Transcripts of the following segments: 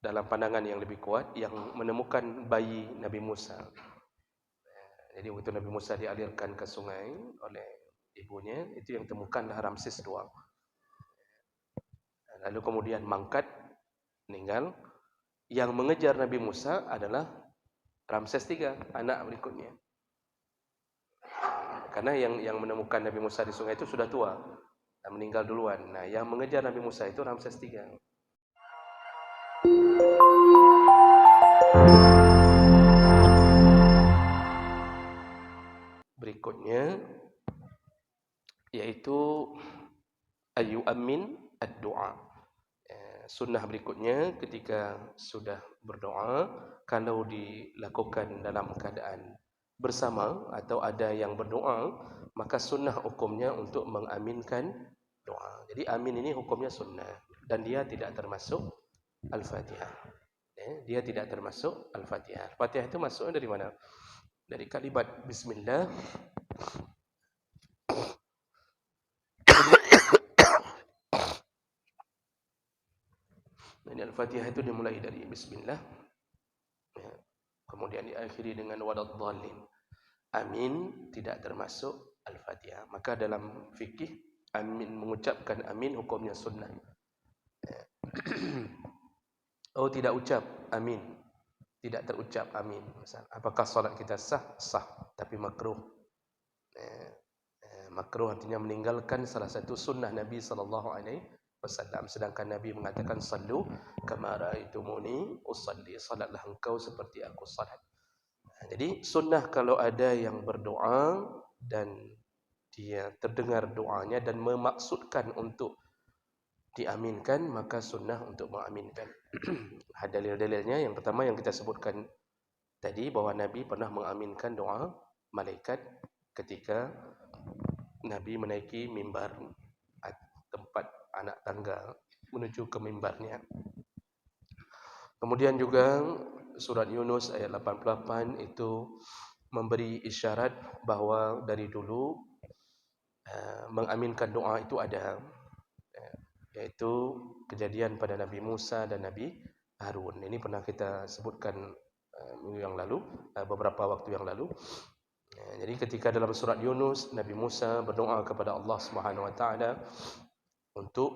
dalam pandangan yang lebih kuat yang menemukan bayi Nabi Musa. Jadi waktu Nabi Musa dialirkan ke sungai oleh ibunya, itu yang temukanlah Ramses II. Lalu kemudian mangkat, meninggal. Yang mengejar Nabi Musa adalah Ramses III, anak berikutnya. Karena yang menemukan Nabi Musa di sungai itu sudah tua, meninggal duluan. Nah, yang mengejar Nabi Musa itu Ramses III. Berikutnya yaitu ayu amin ad-du'a. Sunnah berikutnya ketika sudah berdoa, kalau dilakukan dalam keadaan bersama atau ada yang berdoa, maka sunnah hukumnya untuk mengaminkan doa. Jadi amin ini hukumnya sunnah dan dia tidak termasuk Al-Fatihah. Dia tidak termasuk Al-Fatihah. Al-Fatihah itu masuknya dari mana? Dari kalimat Bismillah. Dan Al-Fatihah itu dimulai dari Bismillah, kemudian diakhiri dengan waladhdallin. Amin tidak termasuk Al-Fatihah. Maka dalam fikih, amin, mengucapkan amin hukumnya sunnah. Oh, tidak ucap amin, tidak terucap amin. Apakah solat kita sah? Sah, tapi makruh. Makruh artinya meninggalkan salah satu sunnah Nabi SAW. Sedangkan Nabi mengatakan sallu kama ra'aitumuni usalli, salatlah engkau seperti aku salat. Jadi sunnah kalau ada yang berdoa dan dia terdengar doanya dan memaksudkan untuk diaminkan, maka sunnah untuk mengaminkan. Dalil-dalilnya yang pertama yang kita sebutkan tadi, bahwa Nabi pernah mengaminkan doa malaikat ketika Nabi menaiki mimbar, tempat anak tangga menuju ke mimbarnya. Kemudian juga surat Yunus ayat 88 itu memberi isyarat bahawa dari dulu mengaminkan doa itu ada, yaitu kejadian pada Nabi Musa dan Nabi Harun. Ini pernah kita sebutkan minggu yang lalu, beberapa waktu yang lalu. Jadi ketika dalam surat Yunus, Nabi Musa berdoa kepada Allah Subhanahu Wa Taala untuk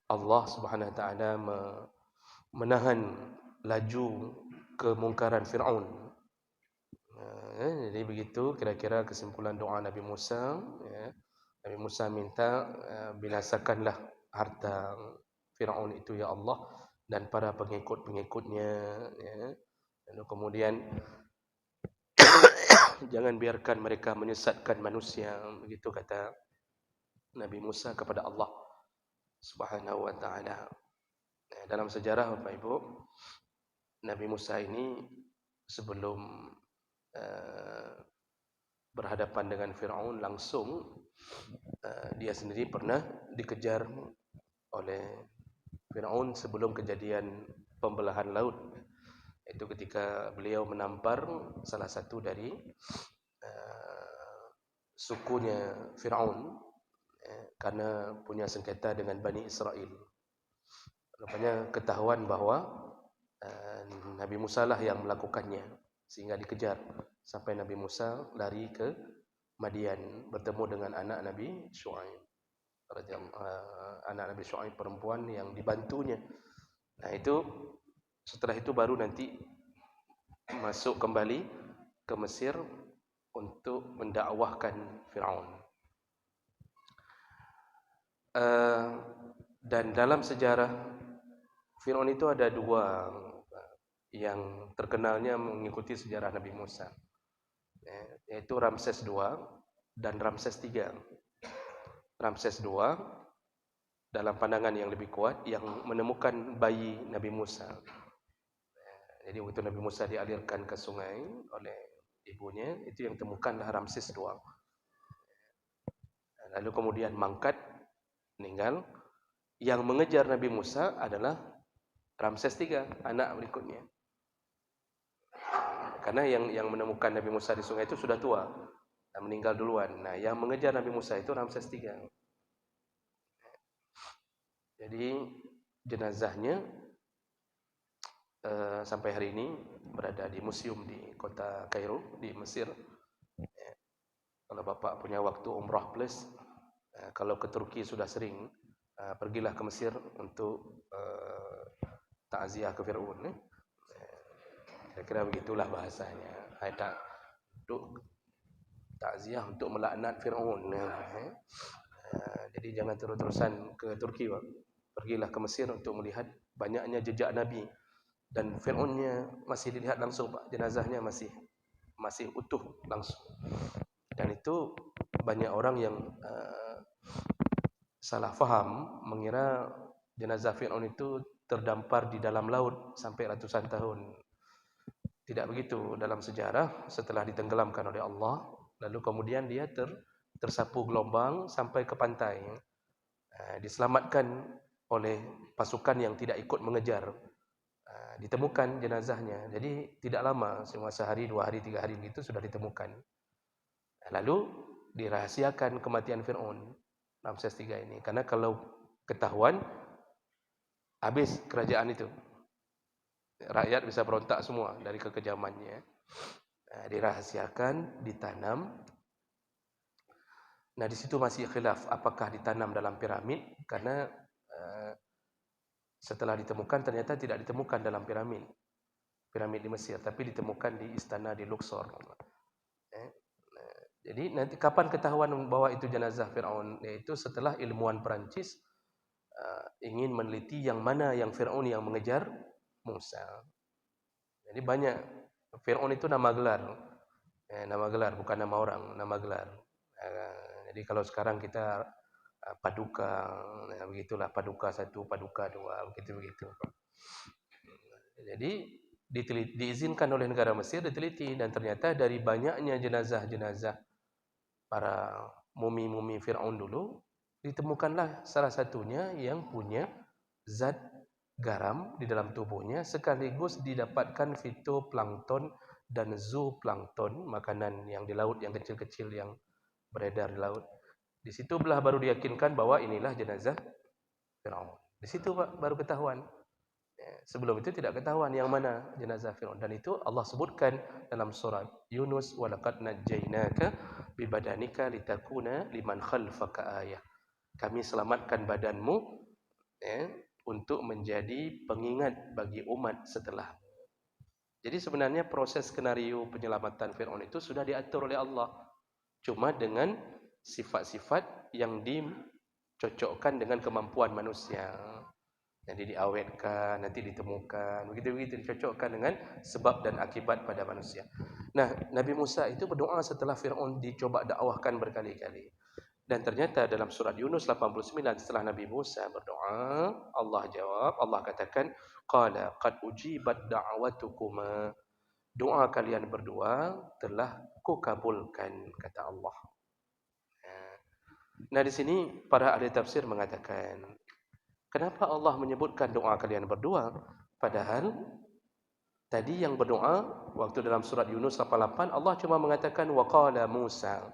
Allah Subhanahu Wa Taala menahan laju kemungkaran Fir'aun. Jadi begitu kira-kira kesimpulan doa Nabi Musa. Nabi Musa minta, binasakanlah harta Fir'aun itu ya Allah dan para pengikut-pengikutnya. Lalu kemudian jangan biarkan mereka menyesatkan manusia. Begitu kata Nabi Musa kepada Allah Subhanahu Wa Taala. Dalam sejarah Bapak Ibu, Nabi Musa ini sebelum berhadapan dengan Fir'aun langsung, dia sendiri pernah dikejar oleh Fir'aun sebelum kejadian pembelahan laut. Itu ketika beliau menampar salah satu dari sukunya Fir'aun, karena punya sengketa dengan Bani Israel. Rupanya ketahuan bahawa Nabi Musa lah yang melakukannya, sehingga dikejar sampai Nabi Musa lari ke Madian bertemu dengan anak Nabi Syuaib, anak Nabi Syuaib perempuan yang dibantunya. Nah itu setelah itu baru nanti masuk kembali ke Mesir untuk mendakwahkan Fir'aun. Dan dalam sejarah Fir'aun itu ada dua yang terkenalnya mengikuti sejarah Nabi Musa, yaitu Ramses II dan Ramses III. Ramses II dalam pandangan yang lebih kuat yang menemukan bayi Nabi Musa. Jadi waktu Nabi Musa dialirkan ke sungai oleh ibunya, itu yang temukanlah Ramses II. Lalu kemudian mangkat, meninggal. Yang mengejar Nabi Musa adalah Ramses III, anak berikutnya. Karena yang menemukan Nabi Musa di sungai itu sudah tua, meninggal duluan. Nah, yang mengejar Nabi Musa itu Ramses III. Jadi jenazahnya sampai hari ini berada di museum di kota Kairo di Mesir. Kalau Bapak punya waktu umrah plus, kalau ke Turki sudah sering, pergilah ke Mesir untuk takziah ke Fir'aun. Kira-kira begitulah bahasanya. Untuk takziah untuk melaknat Fir'aun. Jadi jangan terus-terusan ke Turki, Pak. Pergilah ke Mesir untuk melihat banyaknya jejak Nabi. Dan Fir'aunnya masih dilihat langsung, Pak. Jenazahnya masih utuh langsung. Dan itu banyak orang yang salah faham, mengira jenazah Fir'aun itu terdampar di dalam laut sampai ratusan tahun. Tidak begitu. Dalam sejarah, setelah ditenggelamkan oleh Allah, lalu kemudian dia tersapu gelombang sampai ke pantai. Diselamatkan oleh pasukan yang tidak ikut mengejar. Ditemukan jenazahnya. Jadi tidak lama, cuma sehari, 2 hari, 3 hari begitu sudah ditemukan. Lalu dirahasiakan kematian Fir'aun, Ramses III ini. Karena kalau ketahuan, habis kerajaan itu. Rakyat bisa berontak semua dari kekejamannya. Dirahasiakan, ditanam. Nah, di situ masih khilaf apakah ditanam dalam piramid, karena setelah ditemukan ternyata tidak ditemukan dalam piramid di Mesir, tapi ditemukan di istana di Luxor. Jadi nanti kapan ketahuan bahwa itu jenazah Fir'aun? Yaitu setelah ilmuwan Perancis ingin meneliti yang mana yang Fir'aun yang mengejar Musa. Jadi banyak. Fir'aun itu nama gelar. Nama gelar, bukan nama orang, nama gelar. Jadi kalau sekarang kita Paduka, begitulah Paduka 1, Paduka 2, begitu. Jadi diizinkan oleh negara Mesir diteliti, dan ternyata dari banyaknya jenazah-jenazah para mumi-mumi Fir'aun dulu, ditemukanlah salah satunya yang punya zat garam di dalam tubuhnya, sekaligus didapatkan fitoplankton dan zooplankton, makanan yang di laut yang kecil-kecil yang beredar di laut. Di situ belah baru diyakinkan bahwa inilah jenazah Fir'aun. Di situ Pak baru ketahuan. Sebelum itu tidak ketahuan yang mana jenazah Fir'aun. Dan itu Allah sebutkan dalam surat Yunus, walaqad najjaynaka bibadanika litakuna liman khalfaka ayah. Kami selamatkan badanmu untuk menjadi pengingat bagi umat setelah. Jadi sebenarnya proses skenario penyelamatan Fir'aun itu sudah diatur oleh Allah. Cuma dengan sifat-sifat yang dicocokkan dengan kemampuan manusia. Jadi diawetkan, nanti ditemukan, begitu-begitu dicocokkan dengan sebab dan akibat pada manusia. Nah, Nabi Musa itu berdoa setelah Fir'aun dicoba dakwahkan berkali-kali. Dan ternyata dalam surat Yunus 89 setelah Nabi Musa berdoa, Allah jawab, Allah katakan, qala qad ujibat da'watukuma. Doa kalian berdua telah kukabulkan, kata Allah. Nah, di sini para ahli tafsir mengatakan, kenapa Allah menyebutkan doa kalian berdua? Padahal tadi yang berdoa waktu dalam surat Yunus 88 Allah cuma mengatakan waqala Musa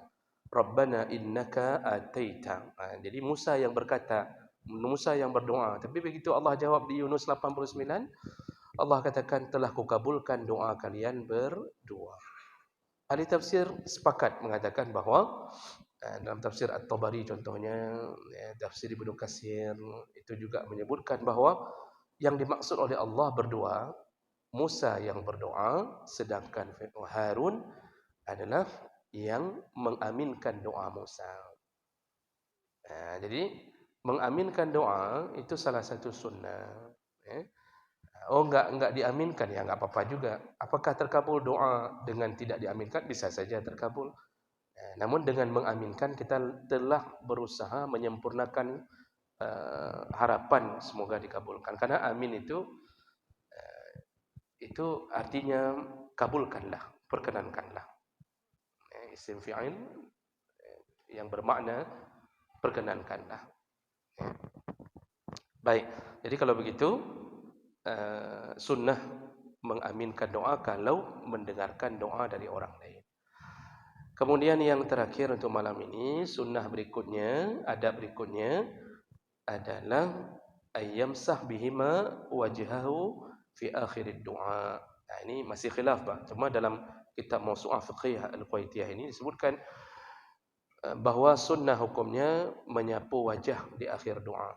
Rabbana innaka ataita. Jadi Musa yang berkata, Musa yang berdoa. Tapi begitu Allah jawab di Yunus 89, Allah katakan telah kukabulkan doa kalian berdua. Ahli tafsir sepakat mengatakan bahawa dalam tafsir At-Tabari contohnya, tafsir Ibnu Katsir itu juga menyebutkan bahawa yang dimaksud oleh Allah berdoa, Musa yang berdoa, sedangkan Harun adalah yang mengaminkan doa Musa. Jadi mengaminkan doa itu salah satu sunnah. Oh enggak diaminkan, ya enggak apa-apa juga. Apakah terkabul doa dengan tidak diaminkan? Bisa saja terkabul. Namun dengan mengaminkan kita telah berusaha menyempurnakan harapan semoga dikabulkan. Karena amin itu artinya kabulkanlah, perkenankanlah. Isim fi'il yang bermakna perkenankanlah. Baik, jadi kalau begitu sunnah mengaminkan doa kalau mendengarkan doa dari orang lain. Kemudian yang terakhir untuk malam ini, sunnah berikutnya, adab berikutnya adalah ayyamsah bihima wajhahu fi akhir du'a. Nah, ini masih khilaf, Pak. Cuma dalam kitab Mawsu'ah Fiqhiyah Al-Quwaitiyah ini disebutkan bahawa sunnah hukumnya menyapu wajah di akhir doa.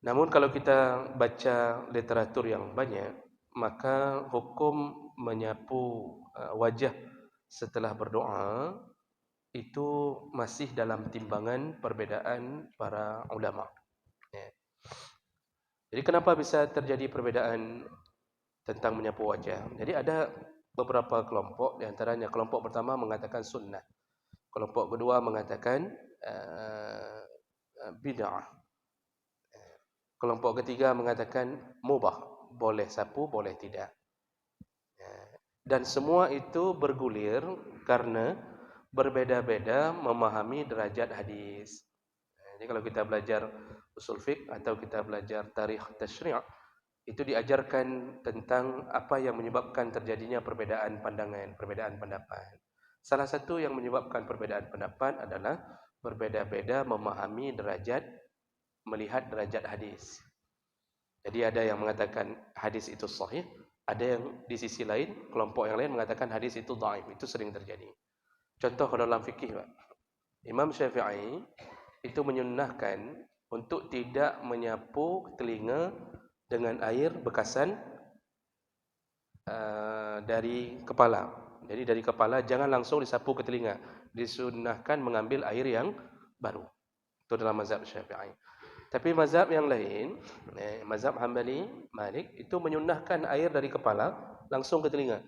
Namun kalau kita baca literatur yang banyak, maka hukum menyapu wajah setelah berdoa itu masih dalam timbangan perbedaan para ulama. Ya. Jadi kenapa bisa terjadi perbedaan tentang menyapu wajah? Jadi ada beberapa kelompok, di antaranya kelompok pertama mengatakan sunnah. Kelompok kedua mengatakan bid'ah. Kelompok ketiga mengatakan mubah, boleh sapu, boleh tidak. Dan semua itu bergulir karena berbeda-beda memahami derajat hadis. Jadi kalau kita belajar usul fiqh atau kita belajar tarikh tasyri', itu diajarkan tentang apa yang menyebabkan terjadinya perbedaan pandangan, perbedaan pendapat. Salah satu yang menyebabkan perbedaan pendapat adalah berbeda-beda memahami derajat, melihat derajat hadis. Jadi ada yang mengatakan hadis itu sahih, ada yang di sisi lain, kelompok yang lain mengatakan hadis itu dhaif. Itu sering terjadi. Contoh dalam fikih, Pak. Imam Syafi'i itu menyunnahkan untuk tidak menyapu telinga dengan air bekasan dari kepala. Jadi dari kepala jangan langsung disapu ke telinga. Disunnahkan mengambil air yang baru. Itu dalam mazhab Syafi'i. Tapi mazhab yang lain, mazhab Hambali, Malik, itu menyunnahkan air dari kepala langsung ke telinga.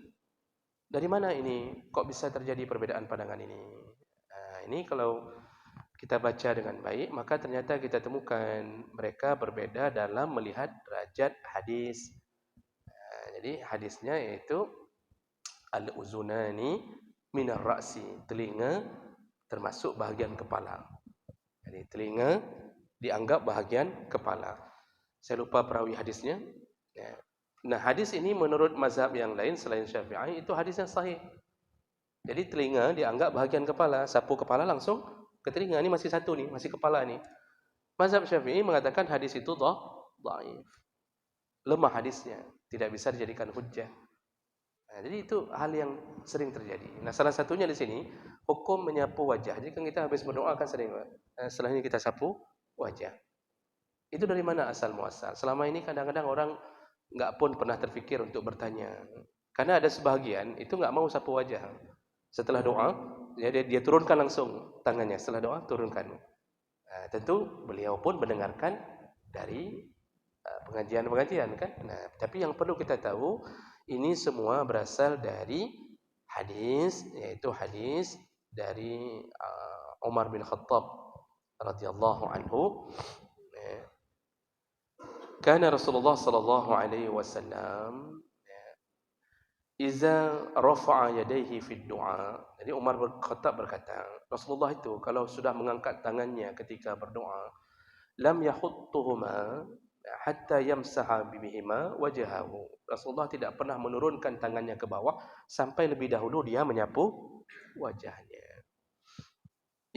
Dari mana ini? Kok bisa terjadi perbedaan pandangan ini? Ini kalau kita baca dengan baik, maka ternyata kita temukan mereka berbeda dalam melihat derajat hadis. Jadi hadisnya yaitu al-uzunani minar ra'si, telinga termasuk bahagian kepala. Jadi telinga dianggap bahagian kepala. Saya lupa perawi hadisnya. Nah, hadis ini menurut mazhab yang lain selain Syafi'i itu hadis yang sahih. Jadi telinga dianggap bahagian kepala, sapu kepala langsung ke telinga. Ini masih satu nih, masih kepala nih. Mazhab Syafi'i mengatakan hadis itu dhaif. Lemah hadisnya, tidak bisa dijadikan hujjah. Nah, jadi itu hal yang sering terjadi. Nah, salah satunya di sini hukum menyapu wajah. Jadi kan kita habis berdoa kan sering, setelah ini kita sapu wajah. Itu dari mana asal muasal? Selama ini kadang-kadang orang enggak pun pernah terfikir untuk bertanya. Karena ada sebahagian itu enggak mau sapu wajah. Setelah doa, dia turunkan langsung tangannya. Setelah doa, turunkan. Nah, tentu beliau pun mendengarkan dari pengajian-pengajian kan. Nah, tapi yang perlu kita tahu, ini semua berasal dari hadis, yaitu hadis dari Umar bin Khattab radhiyallahu anhu. Kana Rasulullah sallallahu alaihi wasallam iza rafa'a yadayhi fi du'a. Jadi Umar bin Khattab berkata, Rasulullah itu kalau sudah mengangkat tangannya ketika berdoa, lam yahuttuhuma hatta yamsaha bihima wajhahu. Rasulullah tidak pernah menurunkan tangannya ke bawah sampai lebih dahulu dia menyapu wajahnya.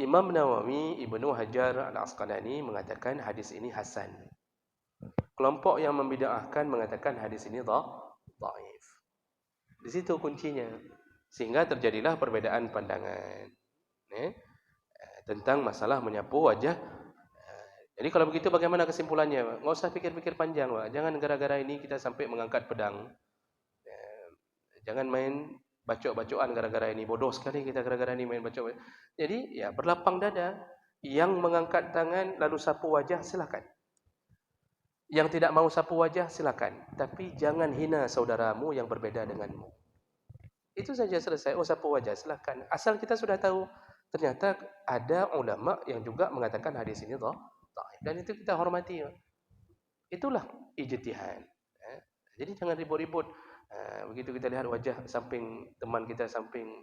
Imam Nawawi, Ibnu Hajar Al-Asqalani mengatakan hadis ini hasan. Kelompok yang membid'ahkan mengatakan hadis ini dhaif. Di situ kuncinya. Sehingga terjadilah perbedaan pandangan tentang masalah menyapu wajah. Jadi kalau begitu bagaimana kesimpulannya? Enggak usah pikir-pikir panjang, Pak. Jangan gara-gara ini kita sampai mengangkat pedang. Jangan main bacok-bacokan gara-gara ini. Bodoh sekali kita gara-gara ini main bacok. Jadi ya berlapang dada. Yang mengangkat tangan lalu sapu wajah silakan. Yang tidak mau sapu wajah silakan, tapi jangan hina saudaramu yang berbeda denganmu. Itu saja selesai. Oh, sapu wajah silakan. Asal kita sudah tahu ternyata ada ulama yang juga mengatakan hadis ini dhaif dan itu kita hormati. Itulah ijtihad. Jadi jangan ribut-ribut. Begitu kita lihat wajah samping teman kita samping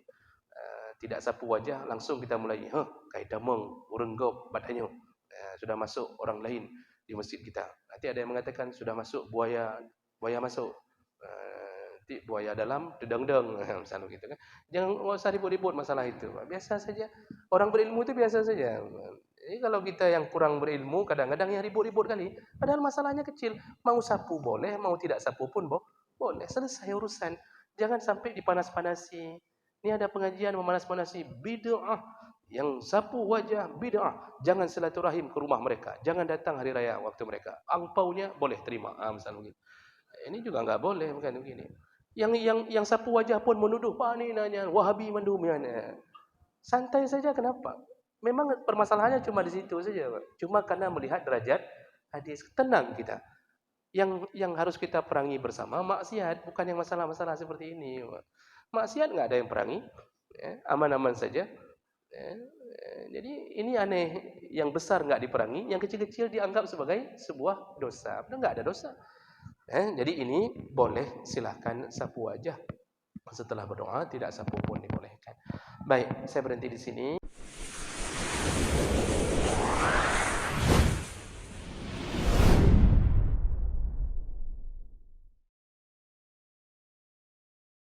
tidak sapu wajah, langsung kita mulai, kaidah mong, urang gop badanyo. Sudah masuk orang lain di masjid kita. Nanti ada yang mengatakan sudah masuk buaya masuk. Nanti buaya dalam dedang-deng misalnya gitu kan. Jangan usah ribut-ribut masalah itu. Biasa saja. Orang berilmu itu biasa saja. Jadi kalau kita yang kurang berilmu, kadang-kadang yang ribut-ribut kali, padahal masalahnya kecil. Mau sapu boleh, mau tidak sapu pun boleh. Selesai urusan. Jangan sampai dipanas-panasi. Ini ada pengajian memanas-panasi bid'ah. Yang sapu wajah bid'ah. Jangan silaturahim ke rumah mereka. Jangan datang hari raya waktu mereka. Angpaunya boleh terima. Misalnya begitu. Ini juga nggak boleh bukan begini. Yang sapu wajah pun menuduh, Pak ni nanya Wahabi mandumian. Santai saja, kenapa? Memang permasalahannya cuma di situ saja, Pak. Cuma karena melihat derajat hadis. Tenang kita. Yang harus kita perangi bersama maksiat, bukan yang masalah-masalah seperti ini, Pak. Maksiat nggak ada yang perangi, ya, aman-aman saja. Ya. Jadi ini aneh, yang besar nggak diperangi, yang kecil-kecil dianggap sebagai sebuah dosa. Padahal nggak ada dosa. Jadi ini boleh, silahkan sapu wajah. Setelah berdoa tidak sapu pun dibolehkan. Baik, saya berhenti di sini.